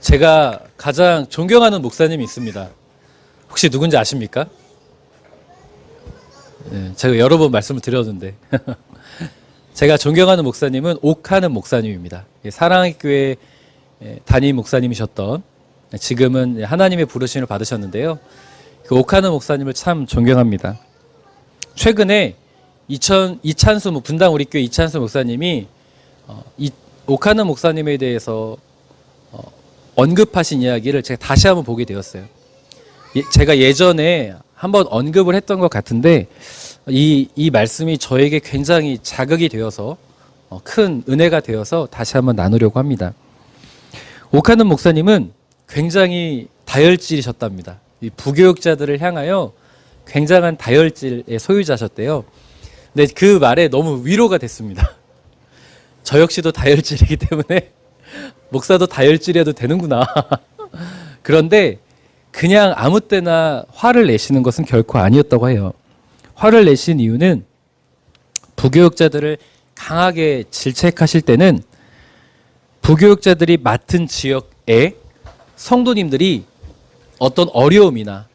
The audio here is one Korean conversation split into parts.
제가 가장 존경하는 목사님이 있습니다. 혹시 누군지 아십니까? 네, 제가 여러 번 말씀을 드렸는데 제가 존경하는 목사님은 옥하는 목사님입니다. 사랑의 교회 담임 목사님이셨던, 지금은 하나님의 부르심을 받으셨는데요. 그 옥하는 목사님을 참 존경합니다. 최근에 이찬수 분당 우리 교회 이찬수 목사님이 옥하는 목사님에 대해서 언급하신 이야기를 제가 다시 한번 보게 되었어요. 제가 예전에 한번 언급을 했던 것 같은데 이 말씀이 저에게 굉장히 자극이 되어서 큰 은혜가 되어서 다시 한번 나누려고 합니다. 옥하는 목사님은 굉장히 다혈질이셨답니다. 이 부교육자들을 향하여 굉장한 다혈질의 소유자셨대요. 근데 그 말에 너무 위로가 됐습니다. 저 역시도 다혈질이기 때문에 목사도 다혈질해도 되는구나. 그런데 그냥 아무 때나 화를 내시는 것은 결코 아니었다고 해요. 화를 내신 이유는 부교육자들을 강하게 질책하실 때는 부교육자들이 맡은 지역에 성도님들이 어떤 어려움이나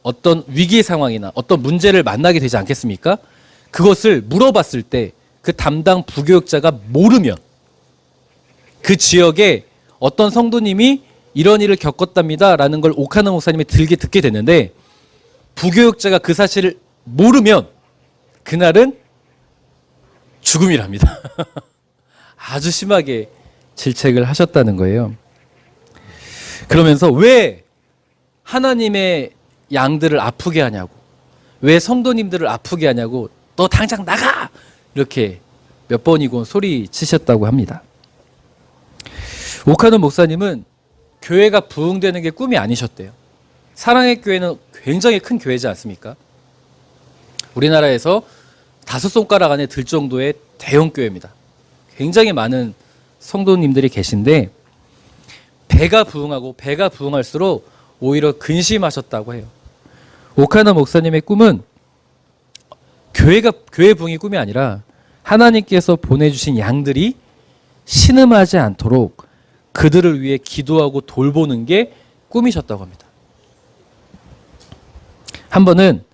어떤 위기 상황이나 어떤 문제를 만나게 되지 않겠습니까? 그것을 물어봤을 때 그 담당 부교육자가 모르면 그 지역에 어떤 성도님이 이런 일을 겪었답니다 라는 걸 옥하는 목사님이 듣게 됐는데, 부교육자가 그 사실을 모르면 그날은 죽음이랍니다. 아주 심하게 질책을 하셨다는 거예요. 그러면서 왜 하나님의 양들을 아프게 하냐고, 왜 성도님들을 아프게 하냐고, 너 당장 나가! 이렇게 몇 번이고 소리치셨다고 합니다. 옥하는 목사님은 교회가 부흥되는 게 꿈이 아니셨대요. 사랑의 교회는 굉장히 큰 교회지 않습니까? 우리나라에서 5손가락 안에 들 정도의 대형 교회입니다. 굉장히 많은 성도님들이 계신데 배가 부흥하고 배가 부흥할수록 오히려 근심하셨다고 해요. 옥하나 목사님의 꿈은 교회 부흥이 꿈이 아니라 하나님께서 보내주신 양들이 신음하지 않도록 그들을 위해 기도하고 돌보는 게 꿈이셨다고 합니다. 한 번은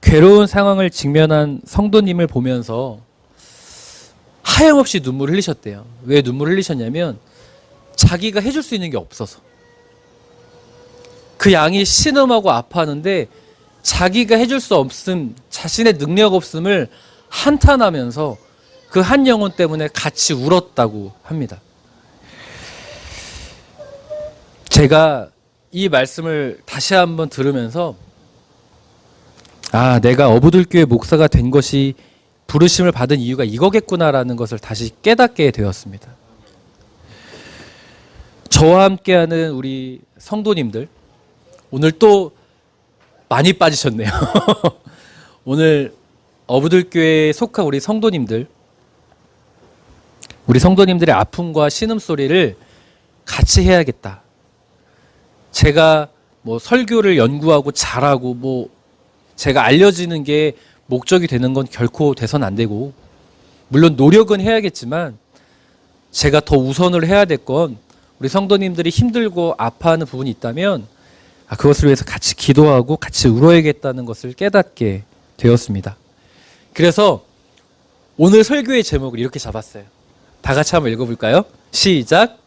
괴로운 상황을 직면한 성도님을 보면서 하염없이 눈물을 흘리셨대요. 왜 눈물을 흘리셨냐면 자기가 해줄 수 있는 게 없어서. 그 양이 신음하고 아파하는데 자기가 해줄 수 없음, 자신의 능력 없음을 한탄하면서 그 한 영혼 때문에 같이 울었다고 합니다. 제가 이 말씀을 다시 한번 들으면서 내가 어부들교회 목사가 된 것이 부르심을 받은 이유가 이거겠구나라는 것을 다시 깨닫게 되었습니다. 저와 함께하는 우리 성도님들, 오늘 또 많이 빠지셨네요. 오늘 어부들교회에 속한 우리 성도님들의 아픔과 신음소리를 같이 해야겠다. 제가 설교를 연구하고 잘하고 제가 알려지는 게 목적이 되는 건 결코 돼선 안 되고, 물론 노력은 해야겠지만 제가 더 우선을 해야 될 건 우리 성도님들이 힘들고 아파하는 부분이 있다면 그것을 위해서 같이 기도하고 같이 울어야겠다는 것을 깨닫게 되었습니다. 그래서 오늘 설교의 제목을 이렇게 잡았어요. 다 같이 한번 읽어볼까요? 시작.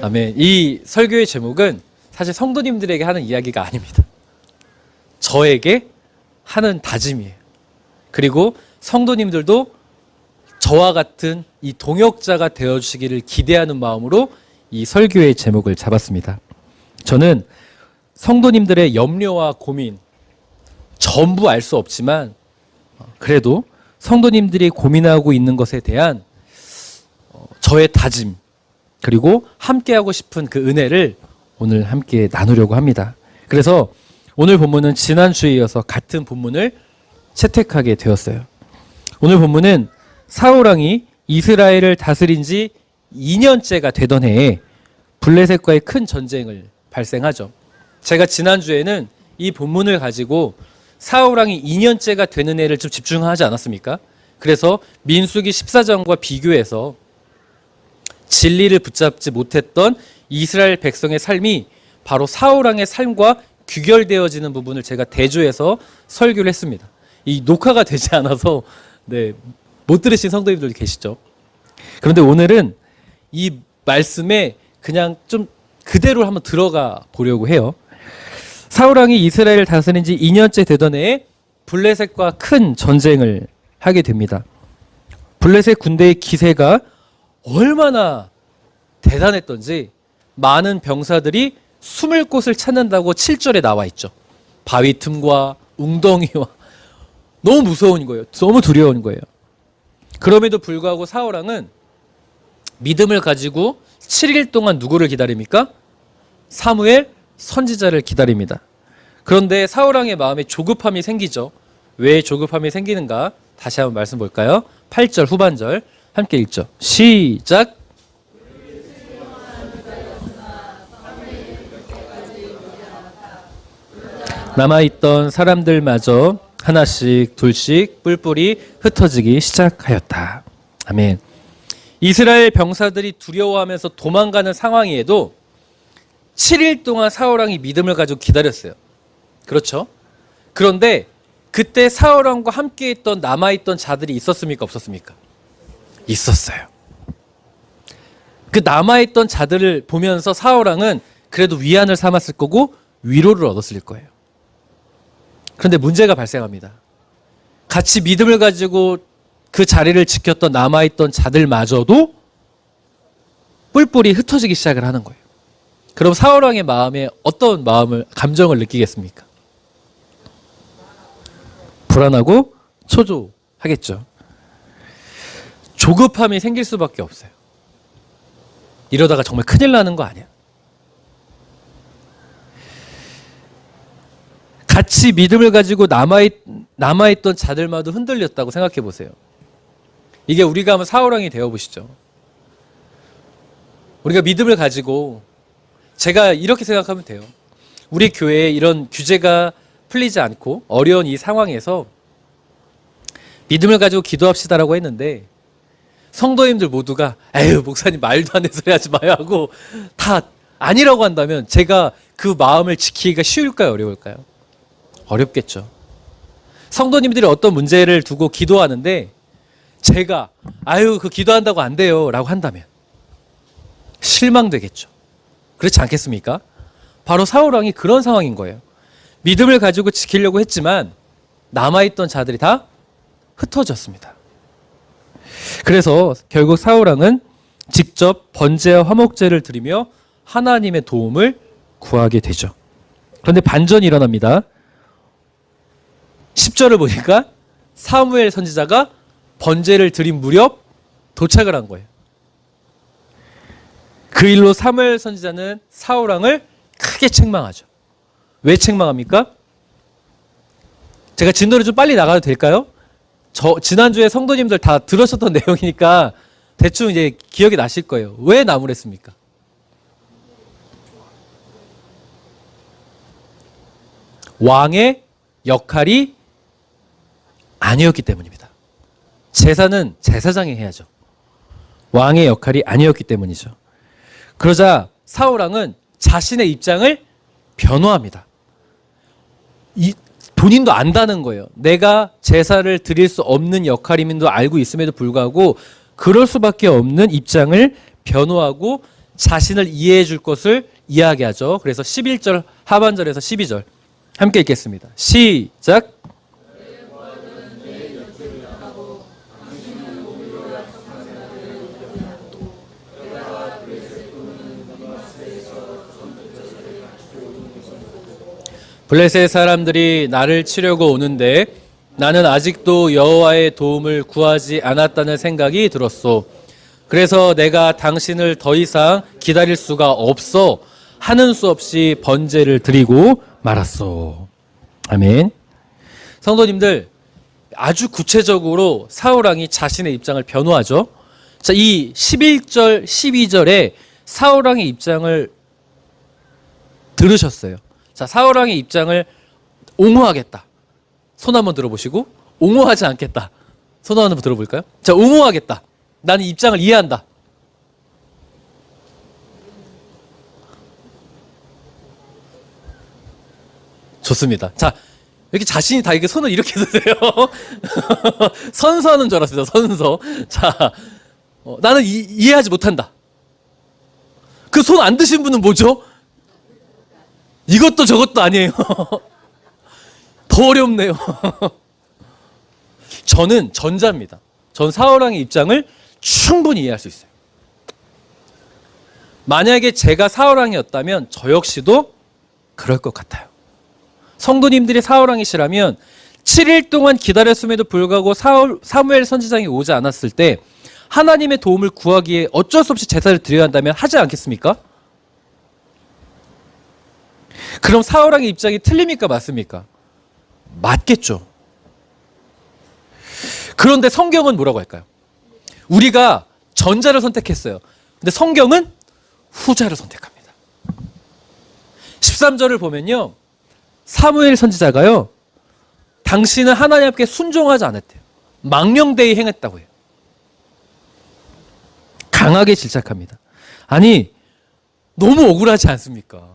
아멘. 이 설교의 제목은 사실 성도님들에게 하는 이야기가 아닙니다. 저에게 하는 다짐이에요. 그리고 성도님들도 저와 같은 이 동역자가 되어주시기를 기대하는 마음으로 이 설교의 제목을 잡았습니다. 저는 성도님들의 염려와 고민 전부 알 수 없지만 그래도 성도님들이 고민하고 있는 것에 대한 저의 다짐, 그리고 함께하고 싶은 그 은혜를 오늘 함께 나누려고 합니다. 그래서 오늘 본문은 지난주에 이어서 같은 본문을 채택하게 되었어요. 오늘 본문은 사울왕이 이스라엘을 다스린 지 2년째가 되던 해에 블레셋과의 큰 전쟁을 발생하죠. 제가 지난주에는 이 본문을 가지고 사울왕이 2년째가 되는 해를 좀 집중하지 않았습니까? 그래서 민수기 14장과 비교해서 진리를 붙잡지 못했던 이스라엘 백성의 삶이 바로 사울 왕의 삶과 귀결되어지는 부분을 제가 대조해서 설교를 했습니다. 이 녹화가 되지 않아서 못 들으신 성도님들도 계시죠. 그런데 오늘은 이 말씀에 그냥 좀 그대로 한번 들어가 보려고 해요. 사울 왕이 이스라엘을 다스린 지 2년째 되던 해에 블레셋과 큰 전쟁을 하게 됩니다. 블레셋 군대의 기세가 얼마나 대단했던지 많은 병사들이 숨을 곳을 찾는다고 7절에 나와 있죠. 바위 틈과 웅덩이와 너무 무서운 거예요. 너무 두려운 거예요. 그럼에도 불구하고 사울 왕은 믿음을 가지고 7일 동안 누구를 기다립니까? 사무엘 선지자를 기다립니다. 그런데 사울 왕의 마음에 조급함이 생기죠. 왜 조급함이 생기는가? 다시 한번 말씀 볼까요? 8절 후반절 함께 읽죠. 시작. 남아있던 사람들마저 하나씩 둘씩 뿔뿔이 흩어지기 시작하였다. 아멘. 이스라엘 병사들이 두려워하면서 도망가는 상황이에도 7일 동안 사울 왕이 믿음을 가지고 기다렸어요. 그렇죠? 그런데 그때 사울 왕과 함께 있던 남아있던 자들이 있었습니까? 없었습니까? 있었어요. 그 남아있던 자들을 보면서 사울 왕은 그래도 위안을 삼았을 거고 위로를 얻었을 거예요. 그런데 문제가 발생합니다. 같이 믿음을 가지고 그 자리를 지켰던 남아있던 자들마저도 뿔뿔이 흩어지기 시작을 하는 거예요. 그럼 사울 왕의 마음에 어떤 감정을 느끼겠습니까? 불안하고 초조하겠죠. 조급함이 생길 수밖에 없어요. 이러다가 정말 큰일 나는 거 아니야? 같이 믿음을 가지고 남아있던 자들마도 흔들렸다고 생각해 보세요. 이게 우리가 한번 사울 왕이 되어보시죠. 우리가 믿음을 가지고 제가 이렇게 생각하면 돼요. 우리 교회에 이런 규제가 풀리지 않고 어려운 이 상황에서 믿음을 가지고 기도합시다라고 했는데 성도님들 모두가 에휴 목사님 말도 안 되는 소리 하지 마요 하고 다 아니라고 한다면 제가 그 마음을 지키기가 쉬울까요? 어려울까요? 어렵겠죠. 성도님들이 어떤 문제를 두고 기도하는데 제가 아유 그 기도한다고 안 돼요 라고 한다면 실망되겠죠. 그렇지 않겠습니까? 바로 사울 왕이 그런 상황인 거예요. 믿음을 가지고 지키려고 했지만 남아있던 자들이 다 흩어졌습니다. 그래서 결국 사울 왕은 직접 번제와 화목제를 드리며 하나님의 도움을 구하게 되죠. 그런데 반전이 일어납니다. 10절을 보니까 사무엘 선지자가 번제를 드린 무렵 도착을 한 거예요. 그 일로 사무엘 선지자는 사울 왕을 크게 책망하죠. 왜 책망합니까? 제가 진도를 좀 빨리 나가도 될까요? 지난주에 성도님들 다 들으셨던 내용이니까 대충 이제 기억이 나실 거예요. 왜 나무랬습니까? 왕의 역할이 아니었기 때문입니다. 제사는 제사장이 해야죠. 왕의 역할이 아니었기 때문이죠. 그러자 사울 왕은 자신의 입장을 변호합니다. 본인도 안다는 거예요. 내가 제사를 드릴 수 없는 역할임도 알고 있음에도 불구하고 그럴 수밖에 없는 입장을 변호하고 자신을 이해해 줄 것을 이야기하죠. 그래서 11절 하반절에서 12절 함께 읽겠습니다. 시작. 블레셋 사람들이 나를 치려고 오는데 나는 아직도 여호와의 도움을 구하지 않았다는 생각이 들었소. 그래서 내가 당신을 더 이상 기다릴 수가 없어 하는 수 없이 번제를 드리고 말았소. 아멘. 성도님들, 아주 구체적으로 사울 왕이 자신의 입장을 변호하죠. 자, 이 11절, 12절에 사울 왕의 입장을 들으셨어요. 자, 사울 왕의 입장을 옹호하겠다. 손 한번 들어보시고 옹호하지 않겠다. 손 한번 들어볼까요? 자, 옹호하겠다. 나는 입장을 이해한다. 좋습니다. 자, 이렇게 자신이 다 이렇게 손을 이렇게 드세요. 선서하는 줄 알았습니다. 선서. 자, 나는 이해하지 못한다. 그 손 안 드신 분은 뭐죠? 이것도 저것도 아니에요. 더 어렵네요. 저는 전자입니다. 전 사울왕의 입장을 충분히 이해할 수 있어요. 만약에 제가 사울왕이었다면 저 역시도 그럴 것 같아요. 성도님들이 사울왕이시라면 7일 동안 기다렸음에도 불구하고 사무엘 선지자가 오지 않았을 때 하나님의 도움을 구하기에 어쩔 수 없이 제사를 드려야 한다면 하지 않겠습니까? 그럼 사울왕의 입장이 틀립니까? 맞습니까? 맞겠죠. 그런데 성경은 뭐라고 할까요? 우리가 전자를 선택했어요. 근데 성경은 후자를 선택합니다. 13절을 보면요, 사무엘 선지자가요, 당신은 하나님 앞에 순종하지 않았대요. 망령되이 행했다고 해요. 강하게 질책합니다. 아니, 너무 억울하지 않습니까?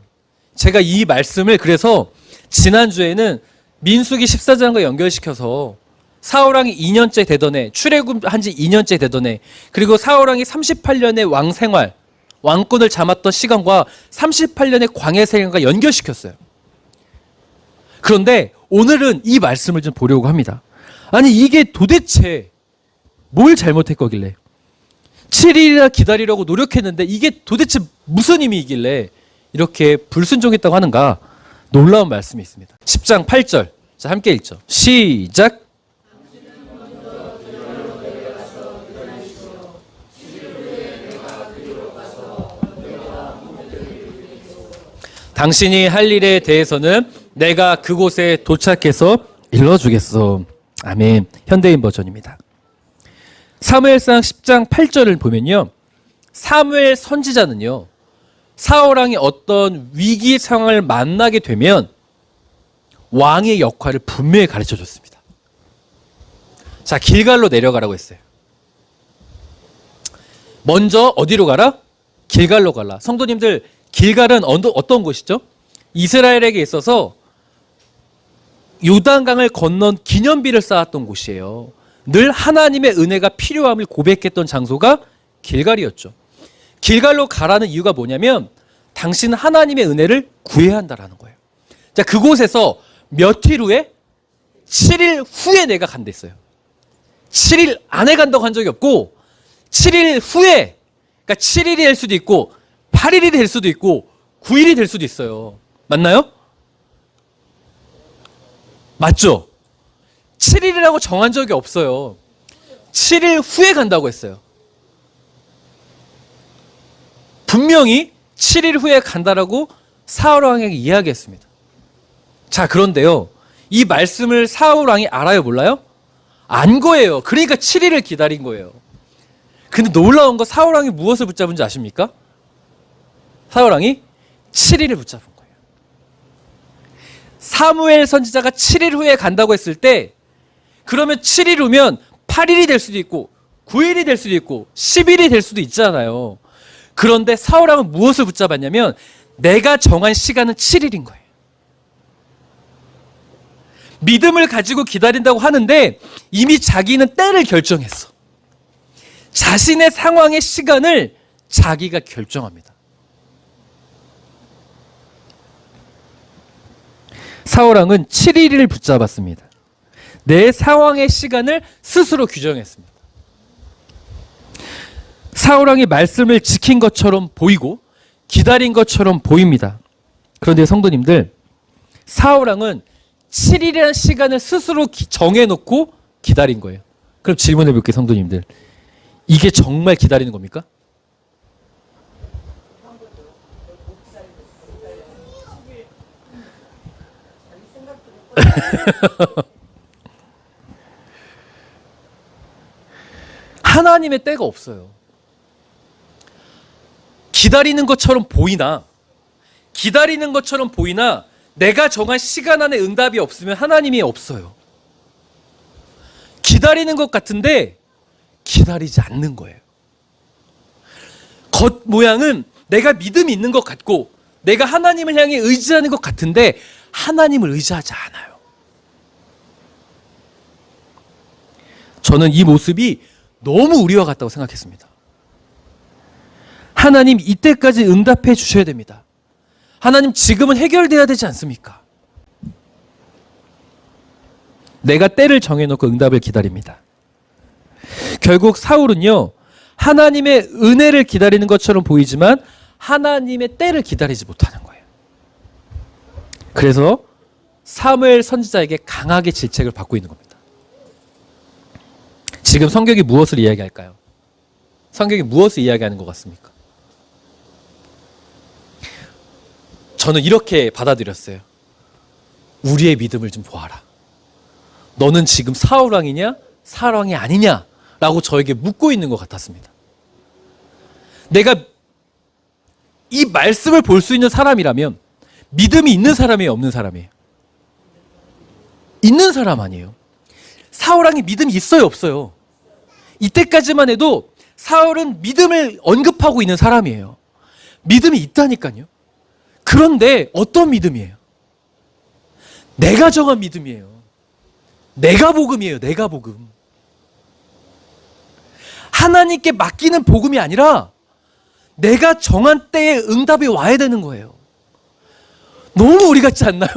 제가 이 말씀을 그래서 지난주에는 민수기 14장과 연결시켜서 사울왕이 2년째 되던 해, 출애굽한 지 2년째 되던 해, 그리고 사울왕이 38년의 왕 생활, 왕권을 잡았던 시간과 38년의 광야 생활과 연결시켰어요. 그런데 오늘은 이 말씀을 좀 보려고 합니다. 아니, 이게 도대체 뭘 잘못했거길래 7일이나 기다리려고 노력했는데 이게 도대체 무슨 의미이길래 이렇게 불순종했다고 하는가? 놀라운 말씀이 있습니다. 10장 8절. 자, 함께 읽죠. 시작. 당신이 할 일에 대해서는 내가 그곳에 도착해서 일러주겠소. 아멘. 현대인 버전입니다. 사무엘상 10장 8절을 보면요, 사무엘 선지자는요, 사울왕이 어떤 위기 상황을 만나게 되면 왕의 역할을 분명히 가르쳐 줬습니다. 자, 길갈로 내려가라고 했어요. 먼저 어디로 가라? 길갈로 가라. 성도님들, 길갈은 어떤 곳이죠? 이스라엘에게 있어서 요단강을 건넌 기념비를 쌓았던 곳이에요. 늘 하나님의 은혜가 필요함을 고백했던 장소가 길갈이었죠. 길갈로 가라는 이유가 뭐냐면 당신은 하나님의 은혜를 구해야 한다라는 거예요. 자, 그곳에서 며칠 후에 7일 후에 내가 간댔어요. 7일 안에 간다고 한 적이 없고 7일 후에, 그러니까 7일이 될 수도 있고 8일이 될 수도 있고 9일이 될 수도 있어요. 맞나요? 맞죠? 7일이라고 정한 적이 없어요. 7일 후에 간다고 했어요. 분명히 7일 후에 간다라고 사울왕에게 이야기했습니다. 자, 그런데요, 이 말씀을 사울왕이 알아요, 몰라요? 안 거예요. 그러니까 7일을 기다린 거예요. 근데 놀라운 거, 사울왕이 무엇을 붙잡은지 아십니까? 사울왕이 7일을 붙잡은 거예요. 사무엘 선지자가 7일 후에 간다고 했을 때, 그러면 7일 후면 8일이 될 수도 있고 9일이 될 수도 있고 10일이 될 수도 있잖아요. 그런데 사울왕은 무엇을 붙잡았냐면 내가 정한 시간은 7일인 거예요. 믿음을 가지고 기다린다고 하는데 이미 자기는 때를 결정했어. 자신의 상황의 시간을 자기가 결정합니다. 사울왕은 7일을 붙잡았습니다. 내 상황의 시간을 스스로 규정했습니다. 사울왕이 말씀을 지킨 것처럼 보이고 기다린 것처럼 보입니다. 그런데 성도님들, 사울왕은 7일이라는 시간을 스스로 정해놓고 기다린 거예요. 그럼 질문해 볼게요, 성도님들. 이게 정말 기다리는 겁니까? 하나님의 때가 없어요. 기다리는 것처럼 보이나 내가 정한 시간 안에 응답이 없으면 하나님이 없어요. 기다리는 것 같은데 기다리지 않는 거예요. 겉 모양은 내가 믿음이 있는 것 같고 내가 하나님을 향해 의지하는 것 같은데 하나님을 의지하지 않아요. 저는 이 모습이 너무 우리와 같다고 생각했습니다. 하나님 이때까지 응답해 주셔야 됩니다. 하나님 지금은 해결돼야 되지 않습니까? 내가 때를 정해놓고 응답을 기다립니다. 결국 사울은요, 하나님의 은혜를 기다리는 것처럼 보이지만 하나님의 때를 기다리지 못하는 거예요. 그래서 사무엘 선지자에게 강하게 질책을 받고 있는 겁니다. 지금 성경이 무엇을 이야기할까요? 성경이 무엇을 이야기하는 것 같습니까? 저는 이렇게 받아들였어요. 우리의 믿음을 좀 보아라. 너는 지금 사울왕이냐 사울왕이 아니냐 라고 저에게 묻고 있는 것 같았습니다. 내가 이 말씀을 볼 수 있는 사람이라면 믿음이 있는 사람이에요, 없는 사람이에요? 있는 사람 아니에요. 사울왕이 믿음이 있어요, 없어요? 이때까지만 해도 사울은 믿음을 언급하고 있는 사람이에요. 믿음이 있다니까요. 그런데 어떤 믿음이에요? 내가 정한 믿음이에요. 내가 복음이에요. 내가 복음. 하나님께 맡기는 복음이 아니라 내가 정한 때에 응답이 와야 되는 거예요. 너무 우리 같지 않나요?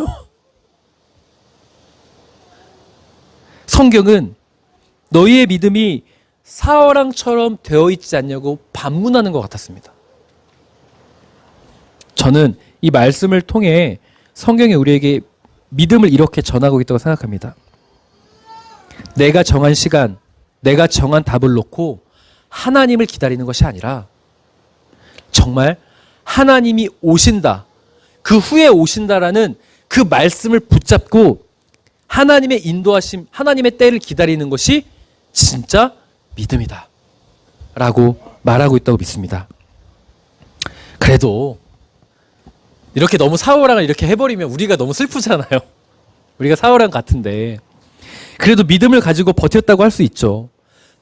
성경은 너희의 믿음이 사울왕처럼 되어 있지 않냐고 반문하는 것 같았습니다. 저는 이 말씀을 통해 성경이 우리에게 믿음을 이렇게 전하고 있다고 생각합니다. 내가 정한 시간, 내가 정한 답을 놓고 하나님을 기다리는 것이 아니라 정말 하나님이 오신다, 그 후에 오신다라는 그 말씀을 붙잡고 하나님의 인도하심, 하나님의 때를 기다리는 것이 진짜 믿음이다 라고 말하고 있다고 믿습니다. 그래도 이렇게 너무 사울왕을 이렇게 해버리면 우리가 너무 슬프잖아요. 우리가 사울왕 같은데 그래도 믿음을 가지고 버텼다고 할 수 있죠.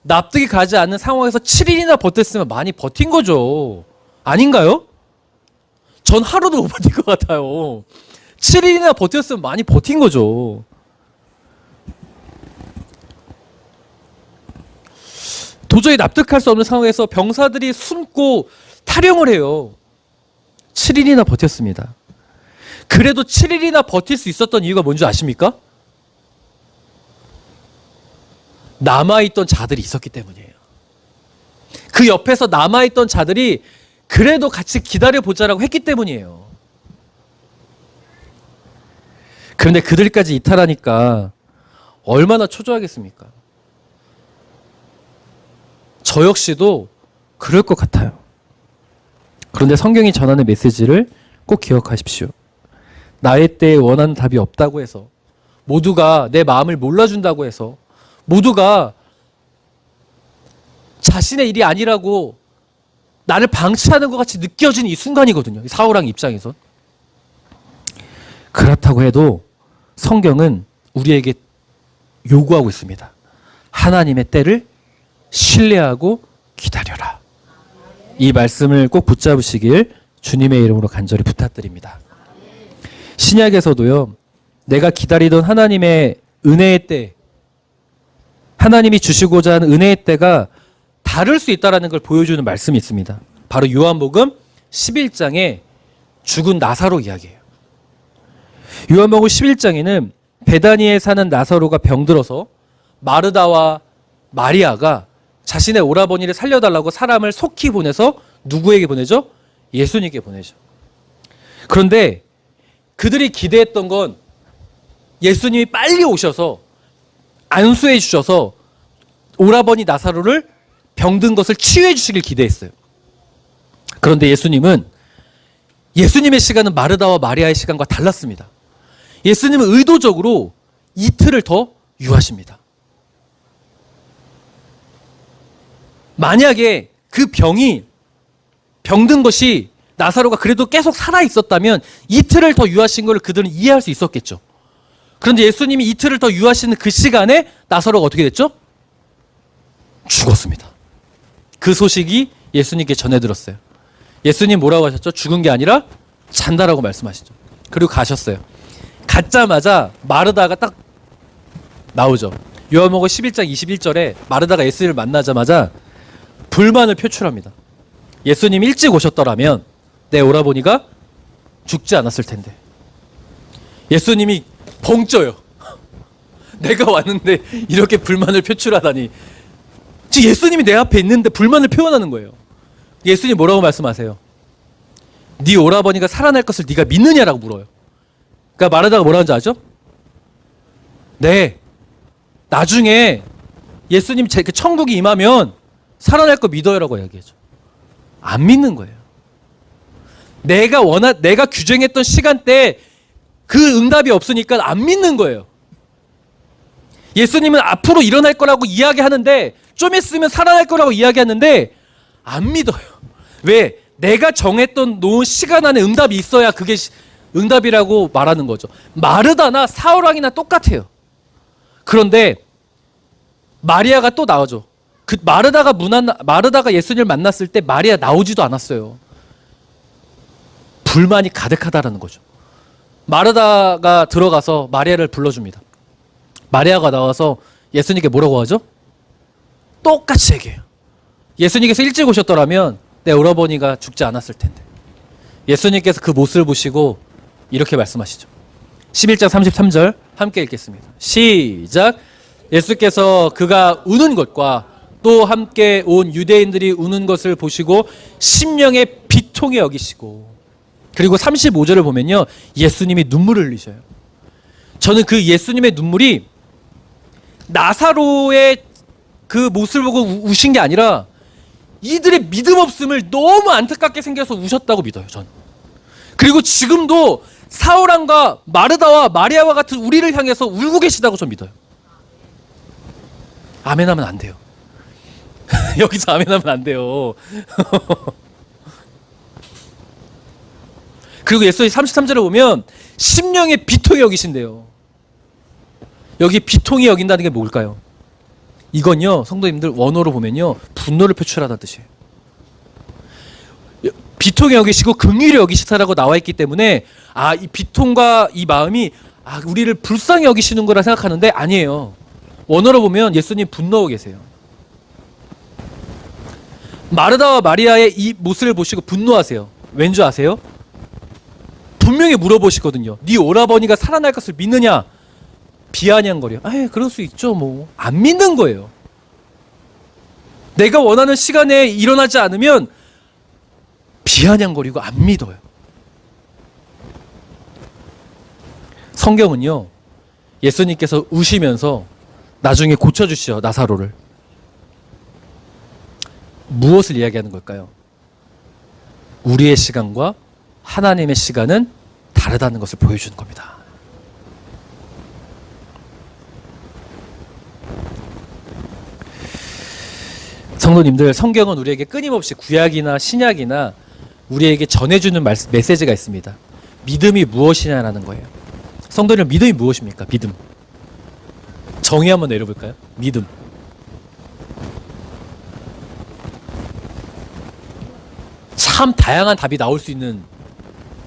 납득이 가지 않는 상황에서 7일이나 버텼으면 많이 버틴 거죠. 아닌가요? 전 하루도 못 버틴 것 같아요. 7일이나 버텼으면 많이 버틴 거죠. 도저히 납득할 수 없는 상황에서 병사들이 숨고 탈영을 해요. 7일이나 버텼습니다. 그래도 7일이나 버틸 수 있었던 이유가 뭔지 아십니까? 남아있던 자들이 있었기 때문이에요. 그 옆에서 남아있던 자들이 그래도 같이 기다려보자라고 했기 때문이에요. 그런데 그들까지 이탈하니까 얼마나 초조하겠습니까? 저 역시도 그럴 것 같아요. 그런데 성경이 전하는 메시지를 꼭 기억하십시오. 나의 때에 원하는 답이 없다고 해서, 모두가 내 마음을 몰라준다고 해서, 모두가 자신의 일이 아니라고 나를 방치하는 것 같이 느껴지는 이 순간이거든요. 사울왕 입장에선. 그렇다고 해도 성경은 우리에게 요구하고 있습니다. 하나님의 때를 신뢰하고 기다려라. 이 말씀을 꼭 붙잡으시길 주님의 이름으로 간절히 부탁드립니다. 신약에서도요, 내가 기다리던 하나님의 은혜의 때, 하나님이 주시고자 하는 은혜의 때가 다를 수 있다는 걸 보여주는 말씀이 있습니다. 바로 요한복음 11장에 죽은 나사로 이야기예요. 요한복음 11장에는 베다니에 사는 나사로가 병들어서 마르다와 마리아가 자신의 오라버니를 살려달라고 사람을 속히 보내서 누구에게 보내죠? 예수님께 보내죠. 그런데 그들이 기대했던 건 예수님이 빨리 오셔서 안수해 주셔서 오라버니 나사로를 병든 것을 치유해 주시길 기대했어요. 그런데 예수님의 시간은 마르다와 마리아의 시간과 달랐습니다. 예수님은 의도적으로 이틀을 더 유하십니다. 만약에 그 병든 것이 나사로가 그래도 계속 살아 있었다면 이틀을 더 유하신 걸 그들은 이해할 수 있었겠죠. 그런데 예수님이 이틀을 더 유하시는 그 시간에 나사로가 어떻게 됐죠? 죽었습니다. 그 소식이 예수님께 전해 들었어요. 예수님 뭐라고 하셨죠? 죽은 게 아니라 잔다라고 말씀하시죠. 그리고 가셨어요. 갖자마자 마르다가 딱 나오죠. 요한복음 11장 21절에 마르다가 예수님을 만나자마자 불만을 표출합니다. 예수님 일찍 오셨더라면 내 오라버니가 죽지 않았을 텐데. 예수님이 벙쪄요. 내가 왔는데 이렇게 불만을 표출하다니. 지금 예수님이 내 앞에 있는데 불만을 표현하는 거예요. 예수님 뭐라고 말씀하세요? 네 오라버니가 살아날 것을 네가 믿느냐라고 물어요. 그러니까 마르다가 뭐라는 줄 아죠? 네, 나중에 예수님 그 천국이 임하면 살아날 거 믿어요라고 이야기하죠. 안 믿는 거예요. 내가 규정했던 시간대에 그 응답이 없으니까 안 믿는 거예요. 예수님은 앞으로 일어날 거라고 이야기하는데, 좀 있으면 살아날 거라고 이야기하는데 안 믿어요. 왜? 내가 정했던 놓은 시간 안에 응답이 있어야 그게 응답이라고 말하는 거죠. 마르다나 사울왕이나 똑같아요. 그런데 마리아가 또 나오죠. 그 마르다가 예수님을 만났을 때 마리아 나오지도 않았어요. 불만이 가득하다라는 거죠. 마르다가 들어가서 마리아를 불러줍니다. 마리아가 나와서 예수님께 뭐라고 하죠? 똑같이 얘기해요. 예수님께서 일찍 오셨더라면 내 오라버니가 죽지 않았을 텐데. 예수님께서 그 모습을 보시고 이렇게 말씀하시죠. 11장 33절 함께 읽겠습니다. 시작. 예수께서 그가 우는 것과 또 함께 온 유대인들이 우는 것을 보시고 심령의 비통에 여기시고, 그리고 35절을 보면요, 예수님이 눈물을 흘리셔요. 저는 그 예수님의 눈물이 나사로의 그 모습을 보고 우신 게 아니라 이들의 믿음 없음을 너무 안타깝게 생겨서 우셨다고 믿어요, 저는. 그리고 지금도 사울왕과 마르다와 마리아와 같은 우리를 향해서 울고 계시다고 저는 믿어요. 아멘하면 안 돼요. 여기서 아멘하면 안 돼요. 그리고 예수님 33절에 보면 심령의 비통이 여기신대요. 여기 비통이 여긴다는 게 뭘까요? 이건요, 성도님들 원어로 보면요, 분노를 표출하다는 뜻이에요. 비통이 여기시고 긍휼히 여기시다라고 나와 있기 때문에 이 비통과 이 마음이 우리를 불쌍히 여기시는 거라 생각하는데 아니에요. 원어로 보면 예수님 분노하고 계세요. 마르다와 마리아의 이 모습을 보시고 분노하세요. 왠지 아세요? 분명히 물어보시거든요. 네 오라버니가 살아날 것을 믿느냐? 비아냥거려. 그럴 수 있죠. 뭐 안 믿는 거예요. 내가 원하는 시간에 일어나지 않으면 비아냥거리고 안 믿어요. 성경은요, 예수님께서 우시면서 나중에 고쳐주시죠, 나사로를. 무엇을 이야기하는 걸까요? 우리의 시간과 하나님의 시간은 다르다는 것을 보여주는 겁니다. 성도님들, 성경은 우리에게 끊임없이 구약이나 신약이나 우리에게 전해주는 메시지가 있습니다. 믿음이 무엇이냐라는 거예요. 성도님, 믿음이 무엇입니까? 믿음. 정의 한번 내려볼까요? 믿음. 참 다양한 답이 나올 수 있는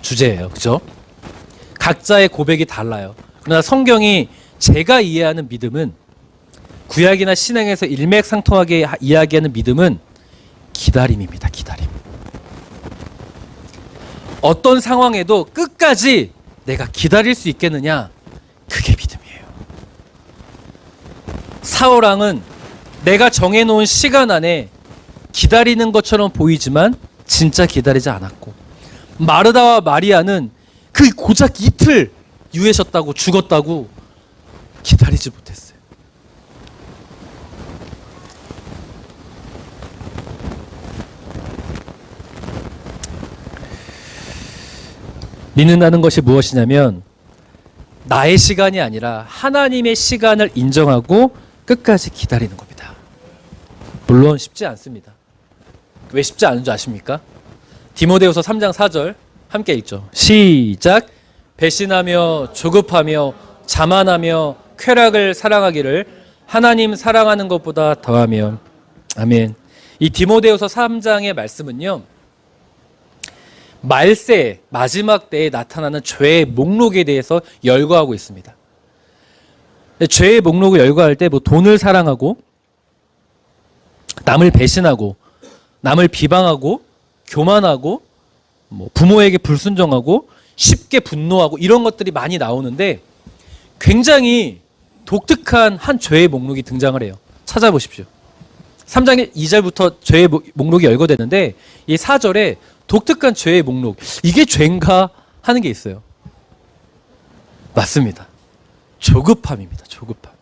주제예요. 그죠? 각자의 고백이 달라요. 그러나 성경이 제가 이해하는 믿음은, 구약이나 신약에서 일맥상통하게 이야기하는 믿음은 기다림입니다. 기다림. 어떤 상황에도 끝까지 내가 기다릴 수 있겠느냐? 그게 믿음이에요. 사울왕은 내가 정해놓은 시간 안에 기다리는 것처럼 보이지만 진짜 기다리지 않았고, 마르다와 마리아는 그 고작 이틀 유해졌다고, 죽었다고 기다리지 못했어요. 믿는다는 것이 무엇이냐면 나의 시간이 아니라 하나님의 시간을 인정하고 끝까지 기다리는 겁니다. 물론 쉽지 않습니다. 왜 쉽지 않은 줄 아십니까? 디모데후서 3장 4절 함께 읽죠. 시작. 배신하며 조급하며 자만하며 쾌락을 사랑하기를 하나님 사랑하는 것보다 더하며. 아멘. 이 디모데후서 3장의 말씀은요, 말세 마지막 때에 나타나는 죄의 목록에 대해서 열거하고 있습니다. 죄의 목록을 열거할 때 뭐 돈을 사랑하고 남을 배신하고 남을 비방하고 교만하고 뭐 부모에게 불순종하고 쉽게 분노하고 이런 것들이 많이 나오는데 굉장히 독특한 한 죄의 목록이 등장을 해요. 찾아보십시오. 3장 2절부터 죄의 목록이 열거되는데 이 4절에 독특한 죄의 목록, 이게 죄인가 하는 게 있어요. 맞습니다. 조급함입니다. 조급함.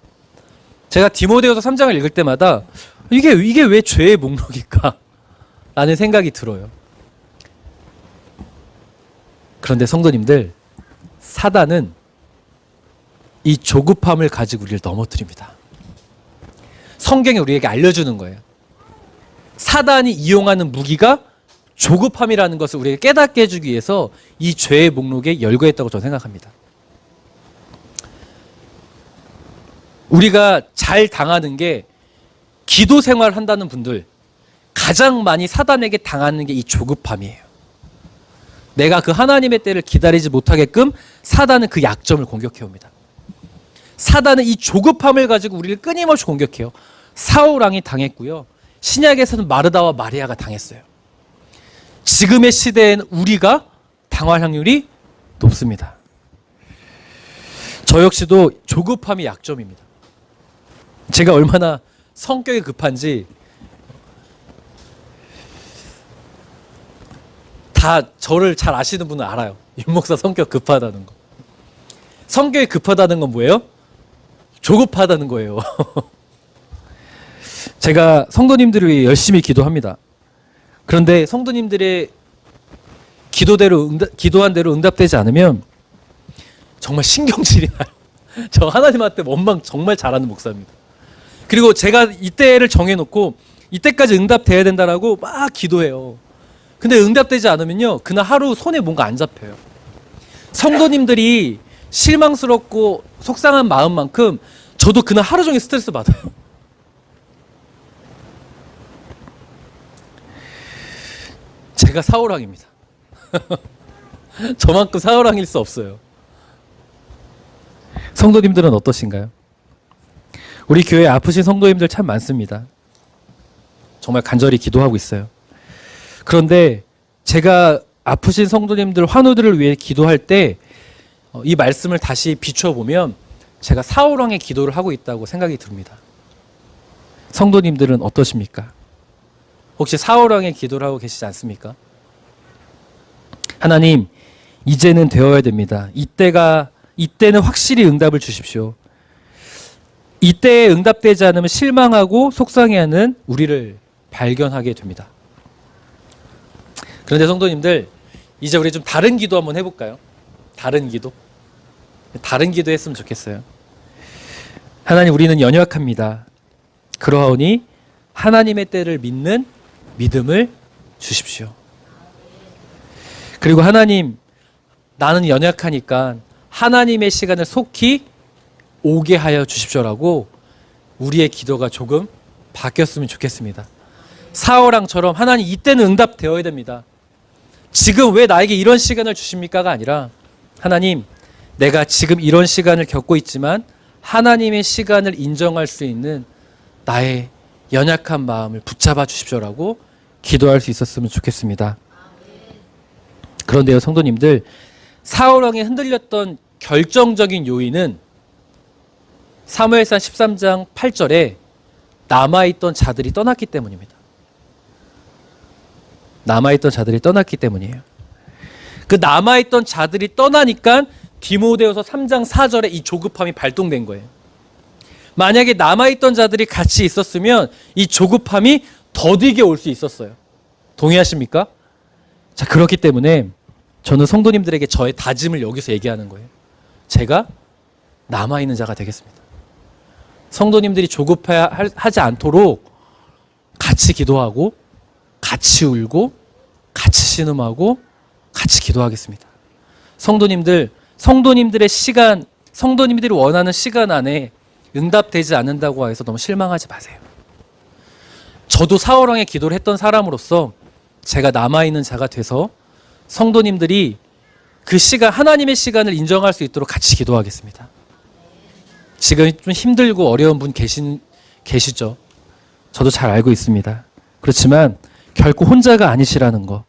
제가 디모데후서 3장을 읽을 때마다 이게 왜 죄의 목록일까? 라는 생각이 들어요. 그런데 성도님들, 사단은 이 조급함을 가지고 우리를 넘어뜨립니다. 성경이 우리에게 알려주는 거예요. 사단이 이용하는 무기가 조급함이라는 것을 우리에게 깨닫게 해주기 위해서 이 죄의 목록에 열거했다고 저는 생각합니다. 우리가 잘 당하는 게 기도 생활을 한다는 분들 가장 많이 사단에게 당하는 게 이 조급함이에요. 내가 그 하나님의 때를 기다리지 못하게끔 사단은 그 약점을 공격해 옵니다. 사단은 이 조급함을 가지고 우리를 끊임없이 공격해요. 사울 왕이 당했고요. 신약에서는 마르다와 마리아가 당했어요. 지금의 시대에는 우리가 당할 확률이 높습니다. 저 역시도 조급함이 약점입니다. 제가 얼마나 성격이 급한지 다 저를 잘 아시는 분은 알아요. 윤 목사 성격 급하다는 거. 성격이 급하다는 건 뭐예요? 조급하다는 거예요. 제가 성도님들을 위해 열심히 기도합니다. 그런데 성도님들의 기도한 대로 응답되지 않으면 정말 신경질이 나요. 저 하나님한테 원망 정말 잘하는 목사입니다. 그리고 제가 이때를 정해놓고 이때까지 응답돼야 된다라고 막 기도해요. 근데 응답되지 않으면요, 그날 하루 손에 뭔가 안 잡혀요. 성도님들이 실망스럽고 속상한 마음만큼 저도 그날 하루 종일 스트레스 받아요. 제가 사울왕입니다. 저만큼 사울왕일 수 없어요. 성도님들은 어떠신가요? 우리 교회에 아프신 성도님들 참 많습니다. 정말 간절히 기도하고 있어요. 그런데 제가 아프신 성도님들, 환우들을 위해 기도할 때 이 말씀을 다시 비춰보면 제가 사울왕의 기도를 하고 있다고 생각이 듭니다. 성도님들은 어떠십니까? 혹시 사울왕의 기도를 하고 계시지 않습니까? 하나님, 이제는 되어야 됩니다. 이때는 확실히 응답을 주십시오. 이때에 응답되지 않으면 실망하고 속상해하는 우리를 발견하게 됩니다. 그런데 성도님들, 이제 우리 좀 다른 기도 한번 해볼까요? 다른 기도 했으면 좋겠어요. 하나님, 우리는 연약합니다. 그러하오니 하나님의 때를 믿는 믿음을 주십시오. 그리고 하나님, 나는 연약하니까 하나님의 시간을 속히 오게 하여 주십시오라고 우리의 기도가 조금 바뀌었으면 좋겠습니다. 사울왕처럼 하나님, 이때는 응답되어야 됩니다. 지금 왜 나에게 이런 시간을 주십니까가 아니라, 하나님, 내가 지금 이런 시간을 겪고 있지만 하나님의 시간을 인정할 수 있는 나의 연약한 마음을 붙잡아 주십시오라고 기도할 수 있었으면 좋겠습니다. 그런데요, 성도님들, 사울왕이 흔들렸던 결정적인 요인은 사무엘상 13장 8절에 남아있던 자들이 떠났기 때문입니다. 남아있던 자들이 떠났기 때문이에요. 그 남아있던 자들이 떠나니까 디모데후서 3장 4절에 이 조급함이 발동된 거예요. 만약에 남아있던 자들이 같이 있었으면 이 조급함이 더디게 올 수 있었어요. 동의하십니까? 자, 그렇기 때문에 저는 성도님들에게 저의 다짐을 여기서 얘기하는 거예요. 제가 남아있는 자가 되겠습니다. 성도님들이 조급하지 않도록 같이 기도하고 같이 울고 같이 신음하고 같이 기도하겠습니다. 성도님들의 시간, 성도님들이 원하는 시간 안에 응답되지 않는다고 해서 너무 실망하지 마세요. 저도 사울왕의 기도를 했던 사람으로서 제가 남아있는 자가 돼서 성도님들이 그 시간, 하나님의 시간을 인정할 수 있도록 같이 기도하겠습니다. 지금 좀 힘들고 어려운 분 계시죠? 저도 잘 알고 있습니다. 그렇지만 결코 혼자가 아니시라는 거.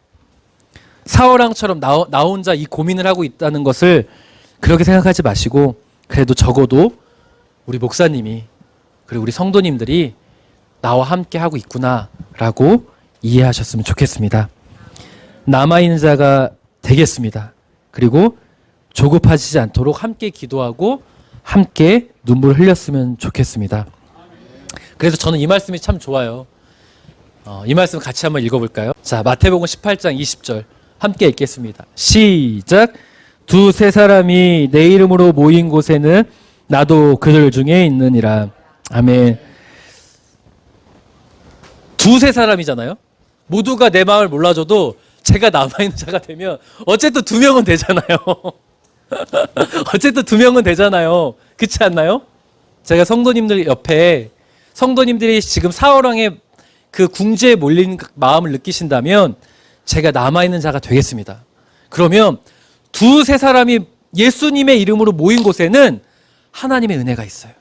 사울왕처럼 나 혼자 이 고민을 하고 있다는 것을 그렇게 생각하지 마시고, 그래도 적어도 우리 목사님이 그리고 우리 성도님들이 나와 함께 하고 있구나라고 이해하셨으면 좋겠습니다. 남아있는 자가 되겠습니다. 그리고 조급하시지 않도록 함께 기도하고 함께 눈물을 흘렸으면 좋겠습니다. 그래서 저는 이 말씀이 참 좋아요. 이 말씀 같이 한번 읽어볼까요? 자, 마태복음 18장 20절 함께 읽겠습니다. 시작. 두세 사람이 내 이름으로 모인 곳에는 나도 그들 중에 있느니라. 아멘. 두세 사람이잖아요. 모두가 내 마음을 몰라줘도 제가 남아있는 자가 되면 어쨌든 2명은 되잖아요. 어쨌든 2명은 되잖아요. 그렇지 않나요? 제가 성도님들 옆에, 성도님들이 지금 사울왕의 그 궁지에 몰린 마음을 느끼신다면 제가 남아있는 자가 되겠습니다. 그러면 두세 사람이 예수님의 이름으로 모인 곳에는 하나님의 은혜가 있어요.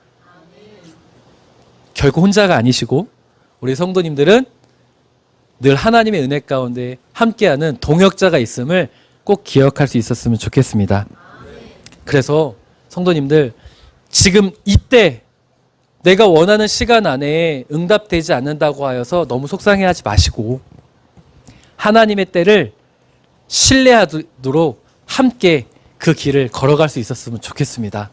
결코 혼자가 아니시고 우리 성도님들은 늘 하나님의 은혜 가운데 함께하는 동역자가 있음을 꼭 기억할 수 있었으면 좋겠습니다. 그래서 성도님들, 지금 이때 내가 원하는 시간 안에 응답되지 않는다고 하여서 너무 속상해하지 마시고 하나님의 때를 신뢰하도록 함께 그 길을 걸어갈 수 있었으면 좋겠습니다.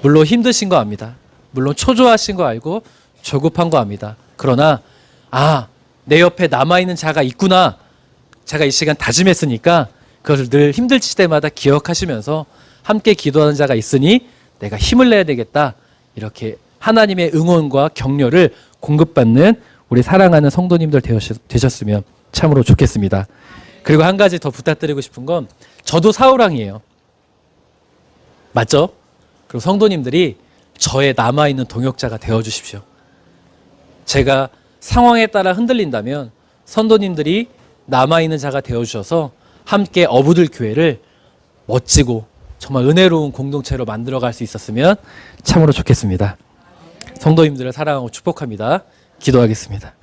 물론 힘드신 거 압니다. 물론 초조하신 거 알고 조급한 거 압니다. 그러나 내 옆에 남아있는 자가 있구나. 제가 이 시간 다짐했으니까 그것을 늘 힘들칠 때마다 기억하시면서 함께 기도하는 자가 있으니 내가 힘을 내야 되겠다. 이렇게 하나님의 응원과 격려를 공급받는 우리 사랑하는 성도님들 되셨으면 참으로 좋겠습니다. 그리고 한 가지 더 부탁드리고 싶은 건, 저도 사울왕이에요. 맞죠? 그리고 성도님들이 저의 남아있는 동역자가 되어주십시오. 제가 상황에 따라 흔들린다면 성도님들이 남아있는 자가 되어주셔서 함께 어부들 교회를 멋지고 정말 은혜로운 공동체로 만들어갈 수 있었으면 참으로 좋겠습니다. 성도님들을 사랑하고 축복합니다. 기도하겠습니다.